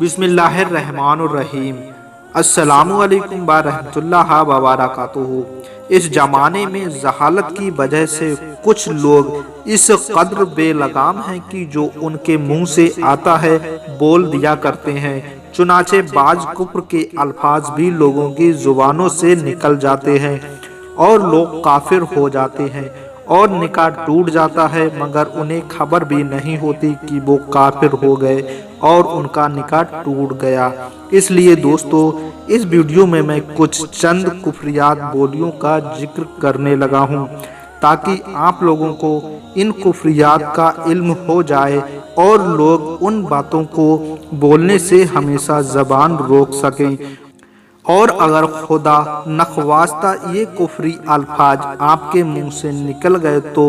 बिस्मिल्लाहिर्रहमानुर्रहीम। अस्सलामुअलैकुम व रहमतुल्लाहि व बरकातुहू। इस जमाने में जहालत की वजह से कुछ लोग इस कद्र बेलगाम हैं कि जो उनके मुंह से आता है बोल दिया करते हैं। चुनाचे बाज कुफ्र के अल्फाज भी लोगों की जुबानों से निकल जाते हैं और लोग काफिर हो जाते हैं और निकाह टूट जाता है, मगर उन्हें खबर भी नहीं होती कि वो काफिर हो गए और उनका निकाह टूट गया। इसलिए दोस्तों, इस वीडियो में मैं कुछ चंद कुफरियात बोलियों का जिक्र करने लगा हूँ ताकि आप लोगों को इन कुफरियात का इल्म हो जाए और लोग उन बातों को बोलने से हमेशा ज़बान रोक सकें। और अगर खुदा नखवास्ता ये कुफरी अल्फाज आपके मुंह से निकल गए तो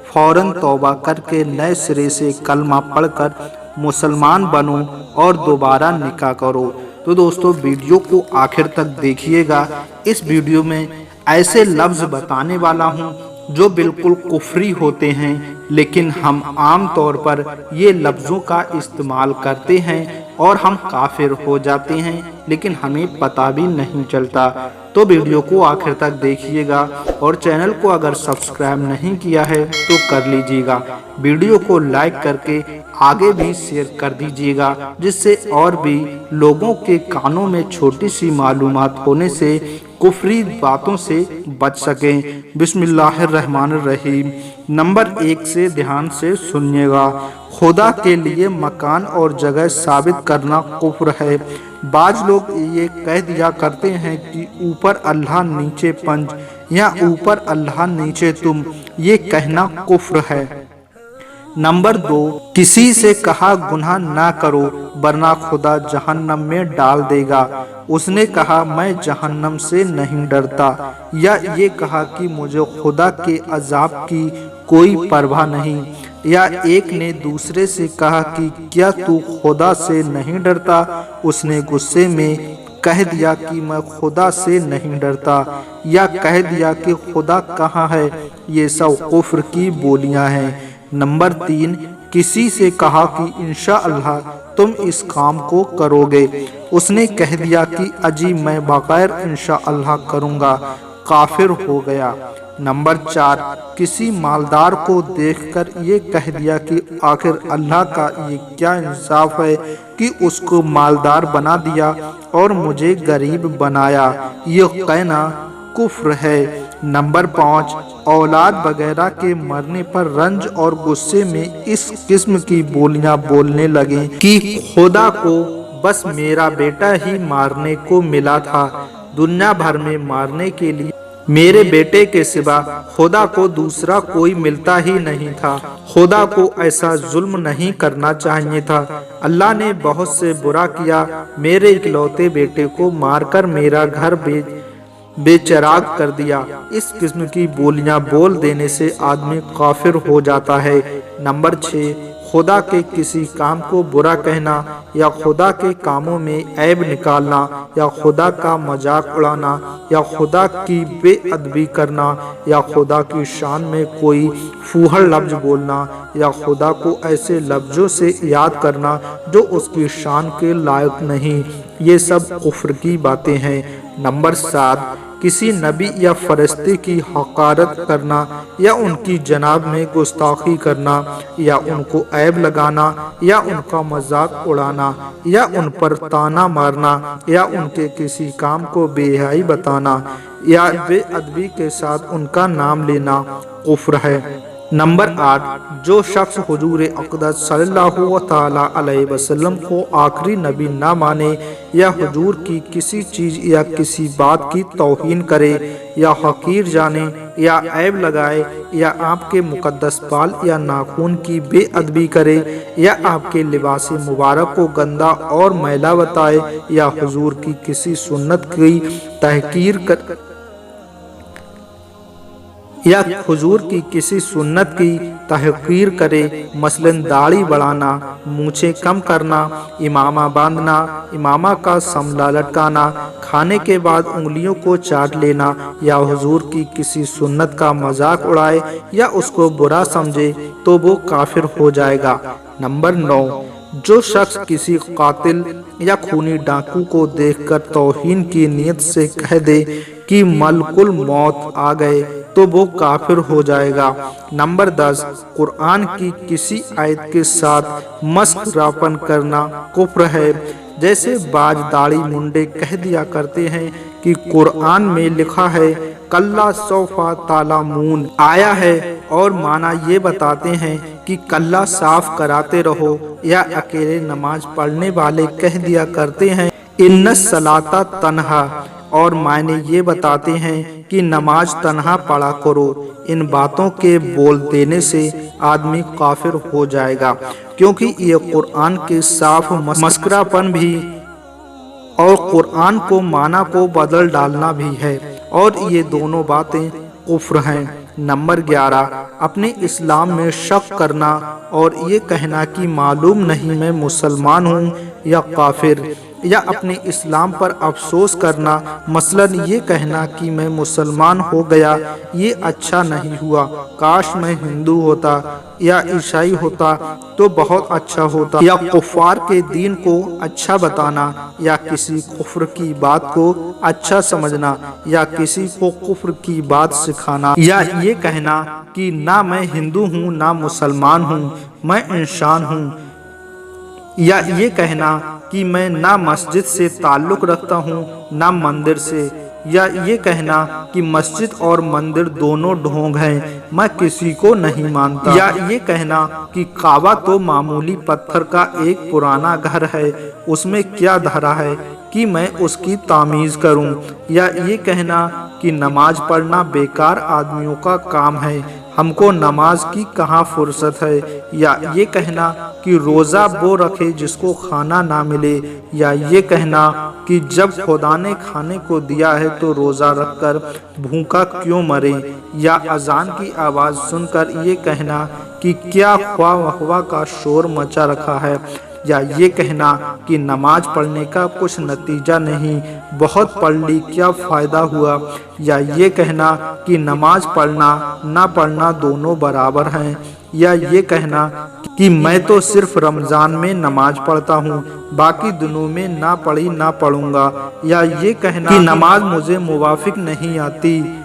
फौरन तौबा करके नए सिरे से कलमा पढ़कर मुसलमान बनो और दोबारा निकाह करो। तो दोस्तों, वीडियो को आखिर तक देखिएगा। इस वीडियो में ऐसे लफ्ज़ बताने वाला हूँ जो बिल्कुल कुफरी होते हैं, लेकिन हम आम तौर पर ये लफ्ज़ों का इस्तेमाल करते हैं और हम काफिर हो जाते हैं, लेकिन हमें पता भी नहीं चलता। तो वीडियो को आखिर तक देखिएगा और चैनल को अगर सब्सक्राइब नहीं किया है तो कर लीजिएगा। वीडियो को लाइक करके आगे भी शेयर कर दीजिएगा, जिससे और भी लोगों के कानों में छोटी सी मालूमात होने से कुफरी बातों से बच सकें। बिस्मिल्लाहिर्रहमानिर्रहीम। नंबर 1 से ध्यान से सुनिएगा। खुदा के लिए मकान और जगह साबित करना कुफ्र है। बाज लोग ये कह दिया करते हैं कि ऊपर अल्लाह नीचे पंज या ऊपर अल्लाह नीचे तुम, ये कहना कुफ्र है। नंबर 2, किसी से कहा गुनाह ना करो वरना खुदा जहन्नम में डाल देगा। उसने कहा मैं जहन्नम से नहीं डरता, या ये कहा कि मुझे खुदा के अजाब की कोई परवाह नहीं। या एक ने दूसरे से कहा कि क्या तू खुदा से नहीं डरता? उसने गुस्से में कह दिया कि मैं खुदा से नहीं डरता, या कह दिया कि खुदा कहाँ है। ये सब कुफ्र की बोलियां हैं। नंबर 3, किसी से कहा कि इंशाअल्लाह तुम इस काम को करोगे। उसने कह दिया कि अजी मैं बगैर इंशाअल्लाह करूँगा। काफिर हो गया। नंबर 4, किसी मालदार को देखकर ये कह दिया कि आखिर अल्लाह का ये क्या इंसाफ है कि उसको मालदार बना दिया और मुझे गरीब बनाया। ये कहना कुफ्र है। नंबर 5, औलाद वगैरह के मरने पर रंज और गुस्से में इस किस्म की बोलियां बोलने लगे कि खुदा को बस मेरा बेटा ही मारने को मिला था, दुनिया भर में मारने के लिए मेरे बेटे के सिवा खुदा को दूसरा कोई मिलता ही नहीं था। खुदा को ऐसा जुल्म नहीं करना चाहिए था। अल्लाह ने बहुत से बुरा किया, मेरे इकलौते बेटे को मारकर मेरा घर बेचराग कर दिया। इस किस्म की बोलियां बोल देने से आदमी काफिर हो जाता है। नंबर 6, खुदा के किसी काम को बुरा कहना या खुदा के कामों में ऐब निकालना या खुदा का मजाक उड़ाना या खुदा की बेअदबी करना या खुदा की शान में कोई फूहड़ लफ्ज बोलना या खुदा को ऐसे लफ्जों से याद करना जो उसकी शान के लायक नहीं, ये सब कुफ्र की बातें हैं। नंबर 7, किसी नबी या फरिश्ते की हकारत करना या उनकी जनाब में गुस्ताखी करना या उनको ऐब लगाना या उनका मजाक उड़ाना या उन पर ताना मारना या उनके किसी काम को बेहयाई बताना या बेअदबी के साथ उनका नाम लेना कुफ्र है। नंबर 8, जो शख्स हुजूर अक़दस सल्लल्लाहु तआला अलैहि वसल्लम को आखिरी नबी ना माने या हुजूर की किसी चीज़ या किसी बात की तौहीन करे या हकीर जाने या ऐब लगाए या आपके मुकद्दस बाल या नाखून की बेअदबी करे या आपके लिबास मुबारक को गंदा और मैला बताए या हुजूर की किसी सुन्नत की तहकीर कर या हुजूर की किसी सुन्नत की तहकीर करे, मसलन दाढ़ी बढ़ाना, मूछें कम करना, इमामा बांधना, इमामा का समला लटकाना, खाने के बाद उंगलियों को चाट लेना या हुजूर की किसी सुन्नत का मजाक उड़ाए या उसको बुरा समझे तो वो काफिर हो जाएगा। नंबर 9, जो शख्स किसी कातिल या खूनी डाकू को देखकर तौहीन की नीयत से कह दे कि मलकुल मौत आ गए तो वो काफिर हो जाएगा। नंबर 10, कुरान की किसी आयत के साथ मस्खरापन करना कुफ्र है। जैसे बाज दाढ़ी मुंडे कह दिया करते हैं कि कुरान में लिखा है कल्ला सौफा तालामून आया है, और माना ये बताते हैं कि कल्ला साफ कराते रहो, या अकेले नमाज पढ़ने वाले कह दिया करते हैं इन्नस सलाता तन्हा, और मायने ये बताते हैं कि नमाज तन्हा पढ़ा करो। इन बातों के बोल देने से आदमी काफिर हो जाएगा, क्योंकि ये कुरान के साफ मस्करापन भी और कुरान को माना को बदल डालना भी है, और ये दोनों बातें कुफ्र हैं। नंबर 11, अपने इस्लाम में शक करना और ये कहना कि मालूम नहीं मैं मुसलमान हूँ या काफिर, या अपने इस्लाम पर अफसोस करना, मसलन ये कहना कि मैं मुसलमान हो गया, ये अच्छा नहीं हुआ, काश मैं हिंदू होता या ईसाई होता तो बहुत अच्छा होता, या कुफार के दीन को अच्छा बताना, या किसी कुफ्र की बात को अच्छा समझना, या किसी को कुफ्र की बात सिखाना, या ये कहना कि ना मैं हिंदू हूँ ना मुसलमान हूँ, मैं इंसान हूँ, या ये कहना कि मैं ना मस्जिद से ताल्लुक़ रखता हूँ ना मंदिर से, या ये कहना कि मस्जिद और मंदिर दोनों ढोंग हैं, मैं किसी को नहीं मानता, या ये कहना कि काबा तो मामूली पत्थर का एक पुराना घर है, उसमें क्या धरा है कि मैं उसकी तामीज़ करूं, या ये कहना कि नमाज पढ़ना बेकार आदमियों का काम है, हमको नमाज की कहाँ फुर्सत है, या ये कहना कि रोज़ा वो रखे जिसको खाना ना मिले, या ये कहना कि जब खुदा ने खाने को दिया है तो रोज़ा रखकर भूखा क्यों मरे, या अजान की आवाज़ सुनकर ये कहना कि क्या ख्वाह वहवा का शोर मचा रखा है, या ये कहना कि नमाज पढ़ने का कुछ नतीजा नहीं, बहुत पढ़ ली क्या फ़ायदा हुआ, या ये कहना कि नमाज पढ़ना ना पढ़ना दोनों बराबर हैं, या ये कहना कि मैं तो सिर्फ रमज़ान में नमाज पढ़ता हूँ, बाकी दिनों में ना पढ़ी ना पढ़ूंगा, या ये कहना कि नमाज मुझे मुवाफिक नहीं आती,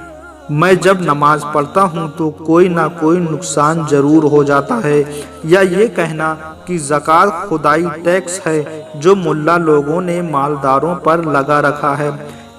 मैं जब नमाज पढ़ता हूँ तो कोई ना कोई नुकसान जरूर हो जाता है, या ये कहना कि ज़कात खुदाई टैक्स है जो मुल्ला लोगों ने मालदारों पर लगा रखा है,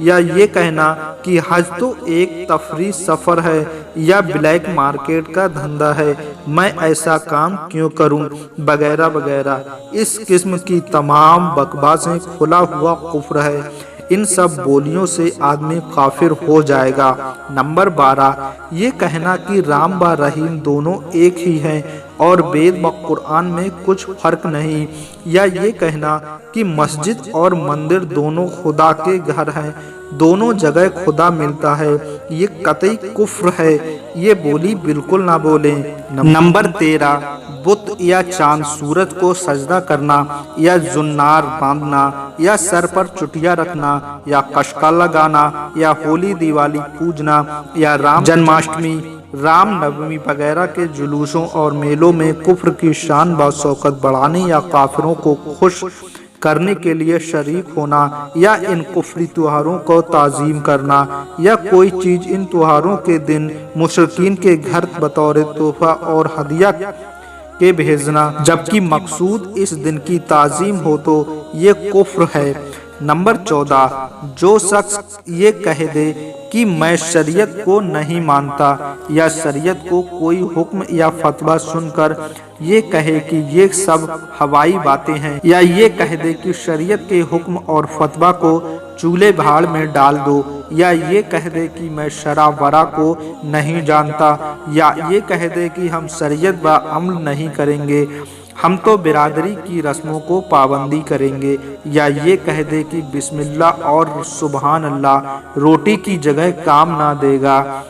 या ये कहना कि हज तो एक तफरी सफ़र है या ब्लैक मार्केट का धंधा है, मैं ऐसा काम क्यों करूं, वगैरह वगैरह। इस किस्म की तमाम बकवासें खुला हुआ कुफ्र है। इन सब बोलियों से आदमी काफिर हो जाएगा। नंबर 12, ये कहना कि राम व रहीम दोनों एक ही हैं और वेद व कुरान में कुछ फर्क नहीं, या ये कहना कि मस्जिद और मंदिर दोनों खुदा के घर हैं, दोनों जगह खुदा मिलता है, ये कतई कुफ्र है, ये बोली बिल्कुल ना बोलें। नंबर 13, बुत या चांद सूरज को सजदा करना, या जुन्नार बांधना, या सर पर चुटिया रखना, या कशका लगाना, या होली दिवाली पूजना, या राम जन्माष्टमी राम नवमी वगैरह के जुलूसों और मेलों में कुफ्र की शान व शौकत बढ़ाने या काफिरों को खुश करने के लिए शरीक होना, या इन कुफरी त्योहारों को ताज़ीम करना, या कोई चीज़ इन त्योहारों के दिन मुशरिकीन के घर बतौर तोहफा और हदिया के भेजना, जबकि मकसूद इस दिन की ताज़ीम हो, तो ये कुफ्र है। नंबर 14, जो शख्स ये कह दे कि मैं शरीयत को नहीं मानता, या शरीयत को कोई हुक्म या फतवा सुनकर ये कहे कि ये सब हवाई बातें हैं, या ये कह दे कि शरीयत के हुक्म और फतवा को चूल्हे भाड़ में डाल दो, या ये कह दे कि मैं शरा वरा को नहीं जानता, या ये कह दे कि हम शरीयत व अमल नहीं करेंगे, हम तो बिरादरी की रस्मों को पाबंदी करेंगे, या ये कह दे कि बिस्मिल्लाह और सुबहान अल्लाह रोटी की जगह काम ना देगा,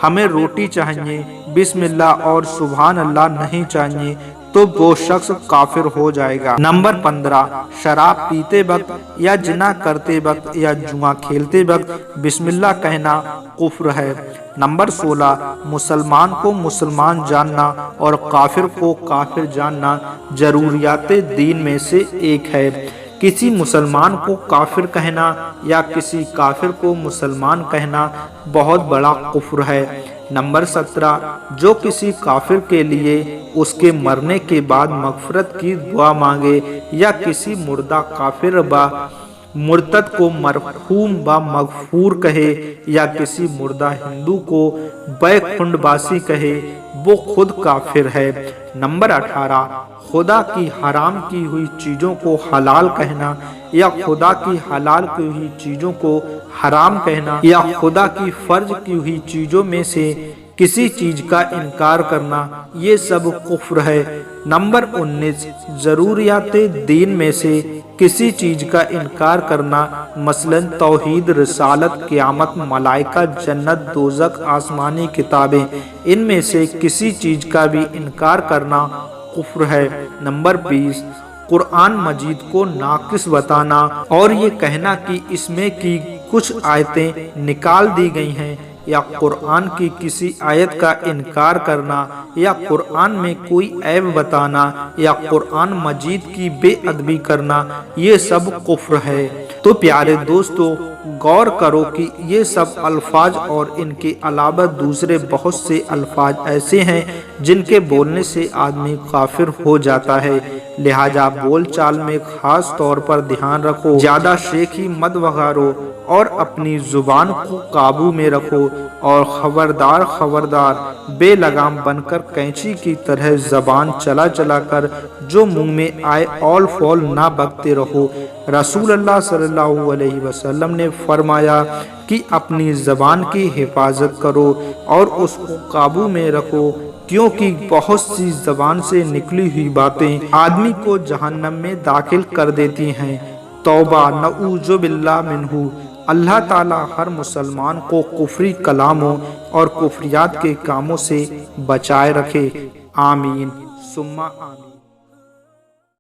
हमें रोटी चाहिए, बिस्मिल्लाह और सुबहान अल्लाह नहीं चाहिए, تو وہ شخص کافر ہو جائے گا۔ نمبر 15، شراب پیتے وقت یا جنا کرتے وقت یا جوا کھیلتے وقت بسم اللہ کہنا کفر ہے۔ نمبر 16، مسلمان کو مسلمان جاننا اور کافر کو کافر جاننا ضروریات دین میں سے ایک ہے۔ کسی مسلمان کو کافر کہنا یا کسی کافر کو مسلمان کہنا بہت بڑا کفر ہے۔ نمبر 17، جو کسی کافر کے لیے اس کے مرنے کے بعد مغفرت کی دعا مانگے یا کسی مردہ کافر با مرتد کو مرحوم با مغفور کہے یا کسی مردہ ہندو کو بے کھنڈ باسی کہے وہ خود کافر ہے۔ نمبر 18، خدا کی حرام کی ہوئی چیزوں کو حلال کہنا یا خدا کی حلال کی ہوئی چیزوں کو حرام کہنا یا خدا کی فرض کی ہوئی چیزوں میں سے کسی چیز کا انکار کرنا یہ سب کفر ہے۔ نمبر 19، ضروریات دین میں سے کسی چیز کا انکار کرنا مثلا توحید، رسالت، قیامت، ملائکہ، جنت، دوزخ، آسمانی کتابیں، ان میں سے کسی چیز کا بھی انکار کرنا کفر ہے۔ نمبر 20، قرآن مجید کو ناقص بتانا اور یہ کہنا کہ اس میں کی کچھ آیتیں نکال دی گئی ہیں یا قرآن کی کسی آیت کا انکار کرنا یا قرآن میں کوئی عیب بتانا یا قرآن مجید کی بے ادبی کرنا یہ سب کفر ہے۔ تو پیارے دوستو، غور کرو کہ یہ سب الفاظ اور ان کے علاوہ دوسرے بہت سے الفاظ ایسے ہیں جن کے بولنے سے آدمی کافر ہو جاتا ہے۔ لہٰذا بول چال میں خاص طور پر دھیان رکھو، زیادہ شیخی مت وغیرو اور اپنی زبان کو قابو میں رکھو، اور خبردار بے لگام بن کر کینچی کی طرح زبان چلا کر جو منہ میں آئے اول فول نہ بکتے رہو۔ رسول اللہ صلی اللہ علیہ وسلم نے فرمایا کہ اپنی زبان کی حفاظت کرو اور اس کو قابو میں رکھو، کیونکہ بہت سی زبان سے نکلی ہوئی باتیں آدمی کو جہنم میں داخل کر دیتی ہیں۔ توبہ، نعوذ باللہ منہ۔ اللہ تعالی ہر مسلمان کو کفری کلاموں اور کفریات کے کاموں سے بچائے رکھے۔ آمین ثم آمین۔